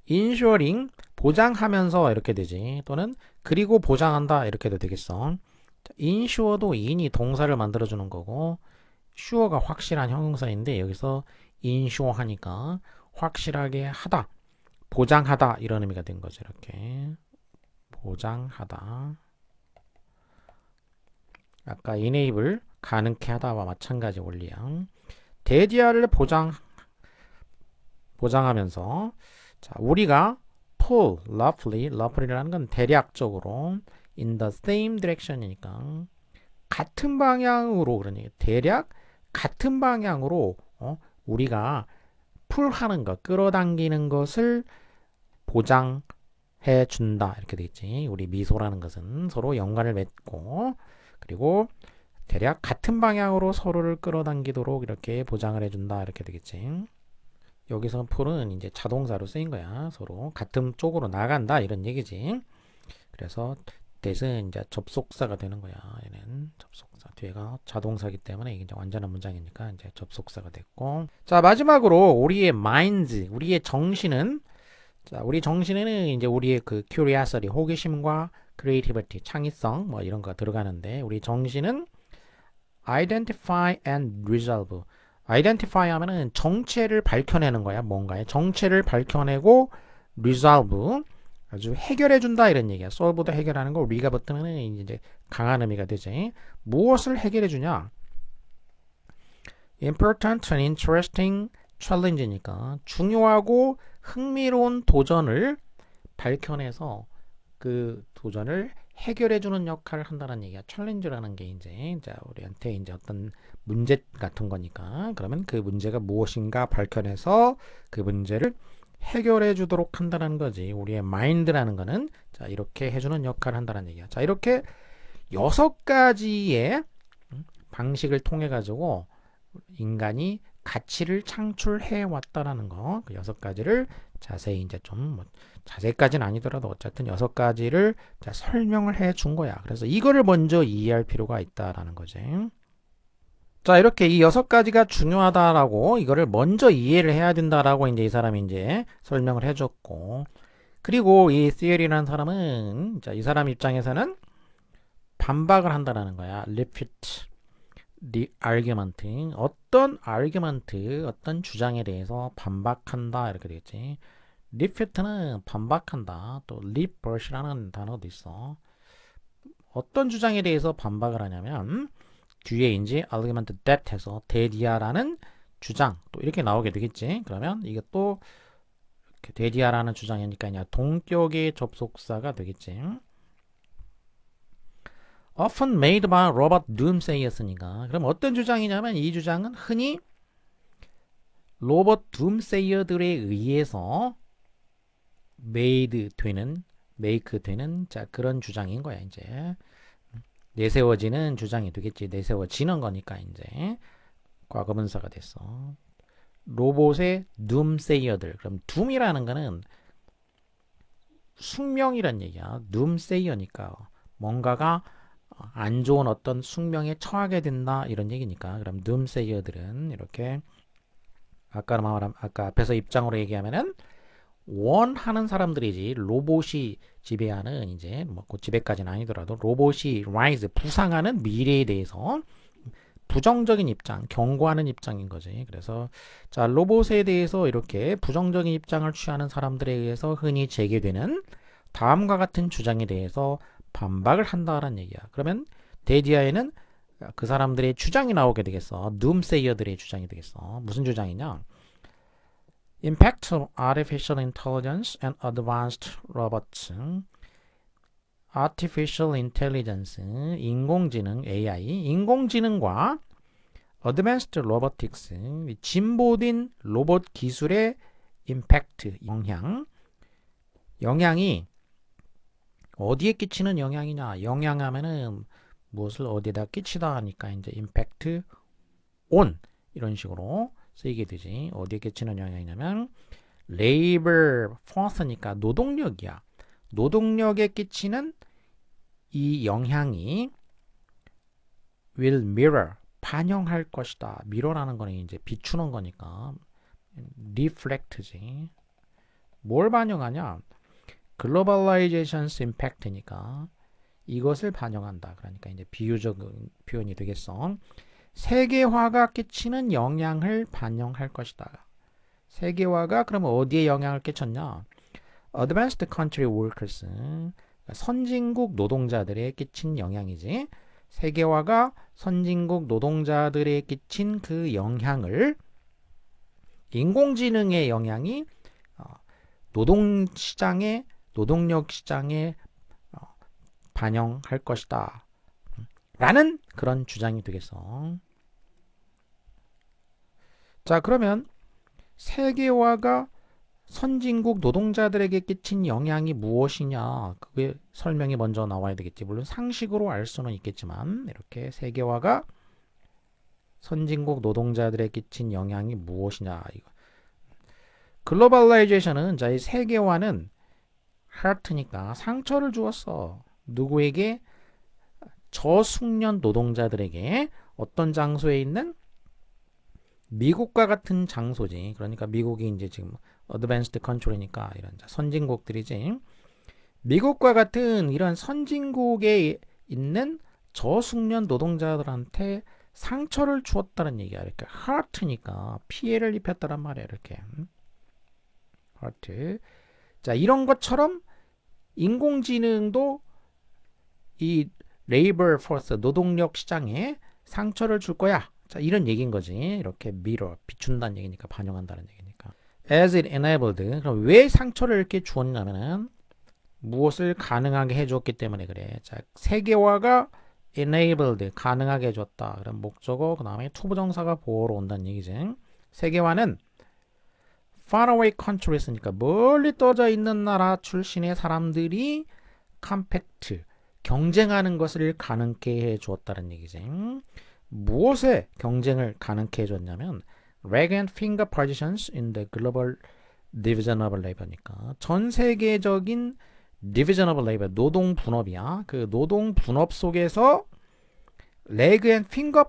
Speaker 1: ensuring, 보장하면서 이렇게 되지. 또는 그리고 보장한다 이렇게도 되겠어. insure도 in이 동사를 만들어주는 거고 sure가 확실한 형용사인데 여기서 insure 하니까 확실하게 하다, 보장하다 이런 의미가 된 거죠. 이렇게 보장하다. 아까 enable 가능케 하다와 마찬가지 원리야. 대디아를 보장하면서 자, 우리가 pull roughly라는 건 대략적으로 in the same direction이니까 같은 방향으로 그러니 대략 같은 방향으로 우리가 풀하는 것, 끌어당기는 것을 보장해 준다 이렇게 되겠지. 우리 미소라는 것은 서로 연관을 맺고 그리고 대략 같은 방향으로 서로를 끌어당기도록 이렇게 보장을 해준다 이렇게 되겠지. 여기서 풀은 이제 자동사로 쓰인 거야. 서로 같은 쪽으로 나간다 이런 얘기지. 그래서 that은 이제 접속사가 되는 거야. 얘는 접속사. 뒤에가 자동사기 때문에 이게 이제 완전한 문장이니까 이제 접속사가 됐고. 자, 마지막으로 우리의 minds, 우리의 정신은 자, 우리 정신에는 이제 우리의 그 curiosity, 호기심과 creativity, 창의성 뭐 이런 거 들어가는데 우리 정신은 identify and resolve. identify 하면은 정체를 밝혀내는 거야. 뭔가의 정체를 밝혀내고 resolve 아주 해결해 준다 이런 얘기야. solve도 해결하는 거, re가 붙으면 이제 강한 의미가 되지. 무엇을 해결해 주냐? important and interesting challenge니까 중요하고 흥미로운 도전을 밝혀내서 그 도전을 해결해주는 역할을 한다는 얘기야. 챌린지라는 게 이제 우리한테 이제 어떤 문제 같은 거니까 그러면 그 문제가 무엇인가 밝혀내서 그 문제를 해결해 주도록 한다는 거지. 우리의 마인드라는 거는 자 이렇게 해주는 역할을 한다는 얘기야. 자 이렇게 6가지의 방식을 통해 가지고 인간이 가치를 창출해 왔다라는 거. 그 6가지를 자세히 이제 좀 자세히까지는 아니더라도 어쨌든 6가지를 자, 설명을 해 준 거야. 그래서 이거를 먼저 이해할 필요가 있다라는 거지. 자, 이렇게 이 6가지가 중요하다라고 이거를 먼저 이해를 해야 된다라고 이제 이 사람이 이제 설명을 해 줬고. 그리고 이 theory라는 사람은 자, 이 사람 입장에서는 반박을 한다라는 거야. refute the argument. 어떤 argument, 어떤 주장에 대해서 반박한다 이렇게 되겠지. refute는 반박한다. 또 rebute라는 단어도 있어. 어떤 주장에 대해서 반박을 하냐면 뒤에 이제 argument that 해서 대디아라는 주장 또 이렇게 나오게 되겠지. 그러면 이게 또 대디아라는 주장이니까 그냥 동격의 접속사가 되겠지. often made by Robert Doomsay였으니까 그럼 어떤 주장이냐면 이 주장은 흔히 로버트 둠세이어들에 의해서 made 되는 make 되는 자 그런 주장인 거야. 이제 내세워지는 주장이 되겠지. 내세워지는 거니까 이제 과거분사가 됐어. 로봇의 둠세이어들. 그럼 둠이라는 거는 숙명이란 얘기야. 둠세이어니까 뭔가가 안 좋은 어떤 숙명에 처하게 된다 이런 얘기니까. 그럼 둠세이어들은 이렇게 아까 앞에서 입장으로 얘기하면은 원하는 사람들이지 로봇이 지배하는 이제 뭐 그 지배까지는 아니더라도 로봇이 rise 부상하는 미래에 대해서 부정적인 입장, 경고하는 입장인 거지. 그래서 자 로봇에 대해서 이렇게 부정적인 입장을 취하는 사람들에 의해서 흔히 제기되는 다음과 같은 주장에 대해서 반박을 한다라는 얘기야. 그러면 대디아에는 그 사람들의 주장이 나오게 되겠어. 둠세이어들의 주장이 되겠어. 무슨 주장이냐? Impact of artificial intelligence and advanced robots. artificial intelligence, 인공지능, AI, 인공지능과 advanced robotics, 진보된 로봇 기술의 impact, 영향이 어디에 끼치는 영향이냐? 영향하면은 무엇을 어디에다 끼치다 하니까 이제 impact on 이런 식으로 쓰이게 되지. 어디에 끼치는 영향이냐면 labor force니까 노동력이야. 노동력에 끼치는 이 영향이 will mirror 반영할 것이다. mirror라는 거는 이제 비추는 거니까 reflect지. 뭘 반영하냐? globalization's impact니까 이것을 반영한다. 그러니까 이제 비유적 표현이 되겠어. 세계화가 끼치는 영향을 반영할 것이다. 세계화가 그러면 어디에 영향을 끼쳤냐? Advanced country workers, 선진국 노동자들에 끼친 영향이지. 세계화가 선진국 노동자들에 끼친 그 영향을 인공지능의 영향이 노동시장에 노동력 시장에 반영할 것이다. 라는 그런 주장이 되겠어. 자, 그러면 세계화가 선진국 노동자들에게 끼친 영향이 무엇이냐? 그게 설명이 먼저 나와야 되겠지. 물론 상식으로 알 수는 있겠지만 이렇게 세계화가 선진국 노동자들에게 끼친 영향이 무엇이냐? 이거. 글로벌라이제이션은 자, 이 세계화는 hurt니까 상처를 주었어. 누구에게? 저숙련 노동자들에게 어떤 장소에 있는 미국과 같은 장소지. 그러니까 미국이 이제 지금 어드밴스드 컨트리니까 이런 선진국들이지. 미국과 같은 이런 선진국에 있는 저숙련 노동자들한테 상처를 주었다는 얘기야. 이렇게 hurt니까 피해를 입혔다란 말이야. 이렇게 hurt. 자, 이런 것처럼 인공지능도 이 레이버 포스 노동력 시장에 상처를 줄 거야. 자, 이런 얘기인 거지. 이렇게 mirror, 비춘다는 얘기니까, 반영한다는 얘기니까. As it enabled. 그럼 왜 상처를 이렇게 주었냐면은 무엇을 가능하게 해주었기 때문에 그래. 자, 세계화가 enabled, 가능하게 해줬다. 그럼 목적어, 그 다음에 투부정사가 보어로 온다는 얘기지. 세계화는 faraway country였으니까 멀리 떨어져 있는 나라 출신의 사람들이 컴팩트, 경쟁하는 것을 가능케 해주었다는 얘기지. 무엇에 경쟁을 가능케 해줬냐면 leg and finger positions in the global division of labor니까 전 세계적인 division of labor, 노동 분업이야. 그 노동 분업 속에서 leg and finger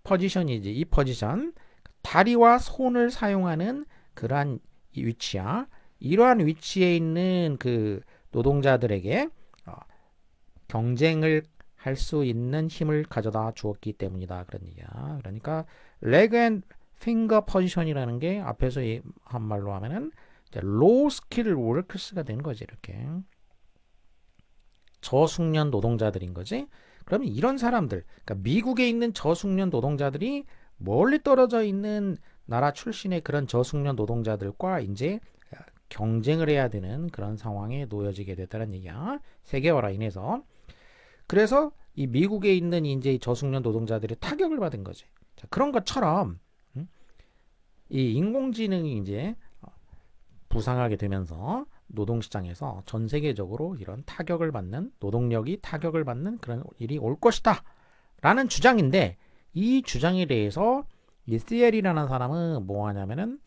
Speaker 1: 포지션이지. 이 포지션, 다리와 손을 사용하는 그러한 위치야. 이러한 위치에 있는 그 노동자들에게 경쟁을 할 수 있는 힘을 가져다 주었기 때문이다. 그런 얘기야. 그러니까 leg and finger 포지션이라는 게 앞에서 한 말로 하면은 low skill workers가 되는 거지. 이렇게 저숙련 노동자들인 거지. 그러면 이런 사람들, 그러니까 미국에 있는 저숙련 노동자들이 멀리 떨어져 있는 나라 출신의 그런 저숙련 노동자들과 이제 경쟁을 해야 되는 그런 상황에 놓여지게 됐다는 얘기야. 세계화로 인해서. 그래서 이 미국에 있는 이제 저숙련 노동자들이 타격을 받은 거지. 자, 그런 것처럼 이 인공지능이 이제 부상하게 되면서 노동시장에서 전 세계적으로 이런 타격을 받는, 노동력이 타격을 받는 그런 일이 올 것이다 라는 주장인데, 이 주장에 대해서 이 시엘이라는 사람은 뭐 하냐면은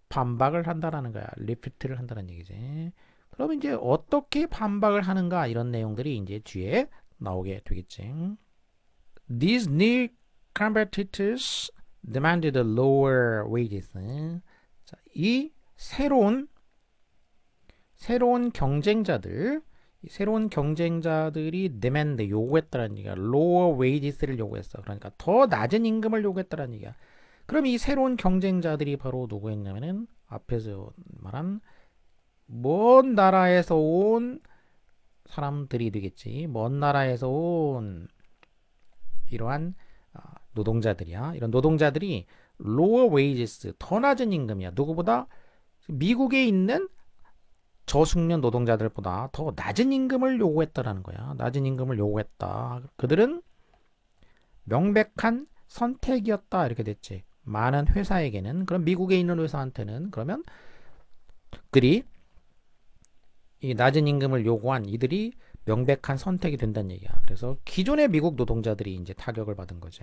Speaker 1: 반박을 한다라는 거야. 리피트를 한다는 얘기지. 그럼 이제 어떻게 반박을 하는가, 이런 내용들이 이제 뒤에 나오게 되겠지. These new competitors demanded lower wages. 자, 이 새로운 경쟁자들이 demand, 요구했다는 얘기야. lower wages를 요구했어. 그러니까 더 낮은 임금을 요구했다는 얘기야. 그럼 이 새로운 경쟁자들이 바로 누구였냐면은 앞에서 말한 먼 나라에서 온 사람들이 되겠지. 먼 나라에서 온 이러한 노동자들이야. 이런 노동자들이 lower wages, 더 낮은 임금이야. 누구보다? 미국에 있는 저숙련 노동자들보다 더 낮은 임금을 요구했다라는 거야. 낮은 임금을 요구했다. 그들은 명백한 선택이었다. 이렇게 됐지. 많은 회사에게는, 그럼 미국에 있는 회사한테는, 그러면 그들이 이 낮은 임금을 요구한 이들이 명백한 선택이 된다는 얘기야. 그래서 기존의 미국 노동자들이 이제 타격을 받은 거지.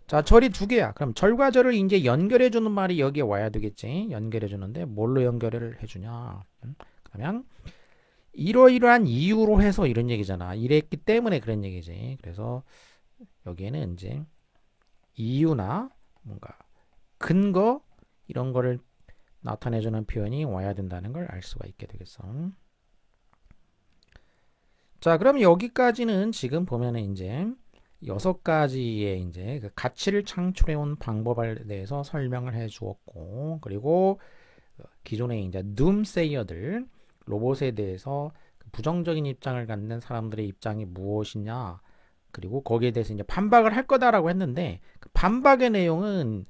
Speaker 1: 자, 절이 두 개야. 그럼 절과 절을 이제 연결해주는 말이 여기에 와야 되겠지. 연결해주는데 뭘로 연결을 해주냐. 그러면 이러이러한 이유로 해서 이런 얘기잖아. 이랬기 때문에 그런 얘기지. 그래서 여기에는 이제 이유나 뭔가 근거, 이런 거를 나타내주는 표현이 와야 된다는 걸 알 수가 있게 되겠어. 자, 그럼 여기까지는 지금 보면은 이제 6가지의 이제 그 가치를 창출해온 방법에 대해서 설명을 해 주었고, 그리고 기존의 이제 둠세이어들, 로봇에 대해서 부정적인 입장을 갖는 사람들의 입장이 무엇이냐, 그리고 거기에 대해서 이제 반박을 할 거다라고 했는데, 그 반박의 내용은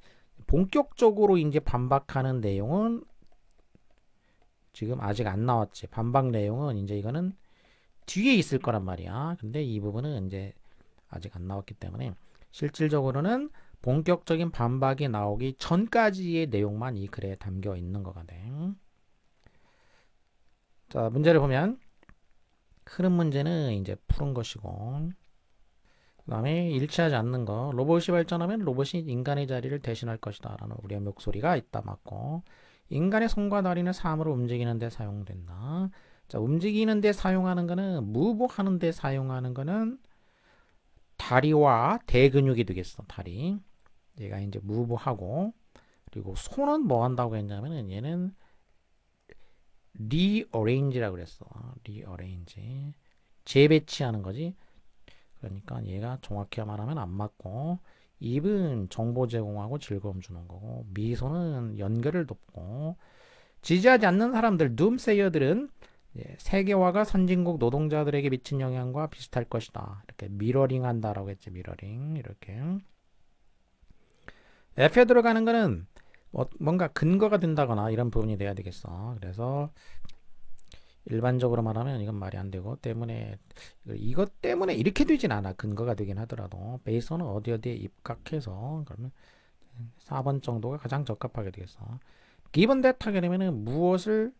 Speaker 1: 본격적으로 이제 반박하는 내용은 지금 아직 안 나왔지. 반박 내용은 이제 이거는 뒤에 있을 거란 말이야. 근데 이 부분은 이제 아직 안 나왔기 때문에 실질적으로는 본격적인 반박이 나오기 전까지의 내용만 이 글에 담겨 있는 거가 돼. 자, 문제를 보면 흐름 문제는 이제 푸른 것이고, 그 다음에 일치하지 않는 거, 로봇이 발전하면 로봇이 인간의 자리를 대신할 것이다 라는 우리의 목소리가 있다. 맞고, 인간의 손과 다리는 삶으로 움직이는 데 사용된다. 자, 움직이는 데 사용하는 거는, move 하는 데 사용하는 거는 다리와 대근육이 되겠어. 다리, 얘가 이제 move 하고, 그리고 손은 뭐 한다고 했냐면은 얘는 rearrange라고 그랬어. rearrange, 재배치하는 거지. 그러니까 얘가 정확히 말하면 안 맞고, 입은 정보 제공하고 즐거움 주는 거고, 미소는 연결을 돕고, 지지하지 않는 사람들, 둠세이어들은 세계화가 선진국 노동자들에게 미친 영향과 비슷할 것이다. 이렇게 미러링 한다라고 했지. 미러링 이렇게. F에 들어가는 거는 뭔가 근거가 된다거나 이런 부분이 돼야 되겠어. 그래서 일반적으로 말하면 이건 말이 안 되고 때문에 이것 때문에 이렇게 되진 않아. 근거가 되긴 하더라도 베이스는 어디 어디에 입각해서 그러면 4번 정도가 가장 적합하게 되겠어. 기본 that 하게 되면은 무엇을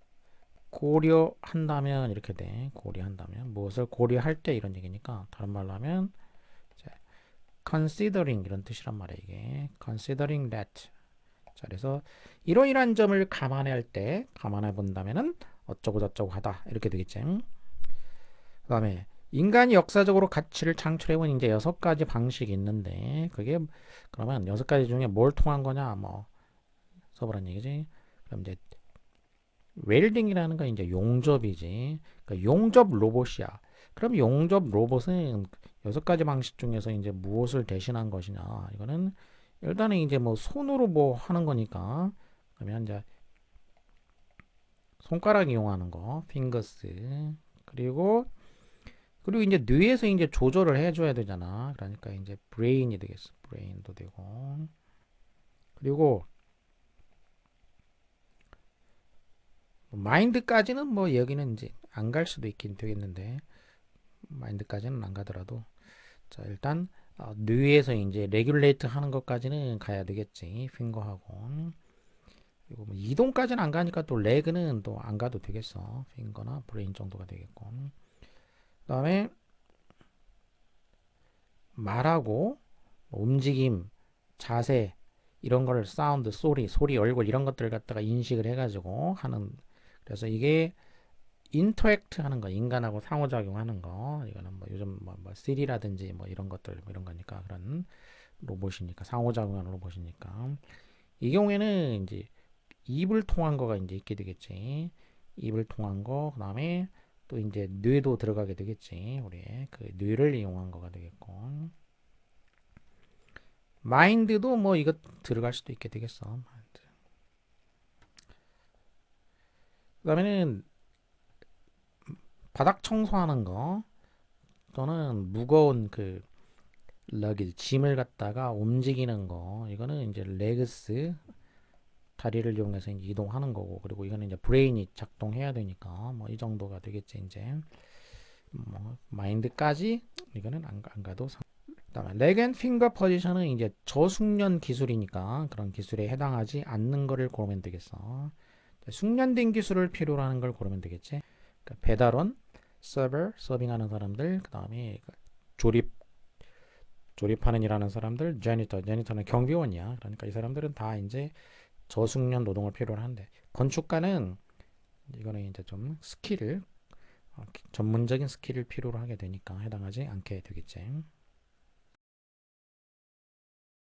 Speaker 1: 고려한다면 이렇게 돼. 고려한다면 무엇을 고려할 때 이런 얘기니까 다른 말로 하면 considering 이런 뜻이란 말이야 이게. considering that. 자, 그래서 이러이러한 점을 감안할 때 감안해 본다면은 어쩌고 저쩌고 하다 이렇게 되겠지. 그다음에 인간이 역사적으로 가치를 창출해본 이제 6가지 방식이 있는데 그게 그러면 6가지 중에 뭘 통한 거냐 뭐 써보란 얘기지. 그럼 이제 웰딩이라는 건 이제 용접이지. 그러니까 용접 로봇이야. 그럼 용접 로봇은 6가지 방식 중에서 이제 무엇을 대신한 것이냐. 이거는 일단은 이제 뭐 손으로 뭐 하는 거니까 그러면 이제 손가락 이용하는 거, 핑거스. 그리고 이제 뇌에서 이제 조절을 해줘야 되잖아. 그러니까 이제 브레인이 되겠어. 브레인도 되고. 그리고 마인드까지는 뭐 여기는 이제 안 갈 수도 있긴 되겠는데 마인드까지는 안 가더라도 자 일단 뇌에서 이제 레귤레이트 하는 것까지는 가야 되겠지. 핑거하고. 그리고 뭐 이동까지는 안 가니까 또 레그는 또 안 가도 되겠어. 핑거나 브레인 정도가 되겠고. 그다음에 말하고 움직임, 자세 이런 걸 사운드, 소리, 얼굴 이런 것들을 갖다가 인식을 해가지고 하는 그래서 이게 인터액트 하는 거, 인간하고 상호작용하는 거 이거는 뭐 요즘 뭐 시리라든지 뭐 이런 것들 뭐 이런 거니까 그런 로봇이니까 상호작용하는 로봇이니까 이 경우에는 이제 입을 통한 거가 이제 있게 되겠지. 입을 통한 거 그다음에 또 이제 뇌도 들어가게 되겠지. 우리의 그 뇌를 이용한 거가 되겠고. 마인드도 뭐 이거 들어갈 수도 있게 되겠어. 마인드. 그다음에는 바닥 청소하는 거 또는 무거운 그 러기 짐을 갖다가 움직이는 거 이거는 이제 레그스 다리를 이용해서 이제 이동하는 거고 그리고 이거는 이제 브레인이 작동해야 되니까 뭐 이 정도가 되겠지 이제 뭐 마인드까지 이거는 안 가도 그다음에 leg and finger 포지션은 이제 저숙련 기술이니까 그런 기술에 해당하지 않는 거를 고르면 되겠어. 숙련된 기술을 필요로 하는 걸 고르면 되겠지. 그러니까 배달원, 서버, 서빙하는 사람들, 그다음에 조립하는 일하는 사람들, 제니터는 경비원이야. 그러니까 이 사람들은 다 이제 저숙련 노동을 필요로 한대. 건축가는 이거는 이제 좀 스킬을 전문적인 스킬을 필요로 하게 되니까 해당하지 않게 되겠지.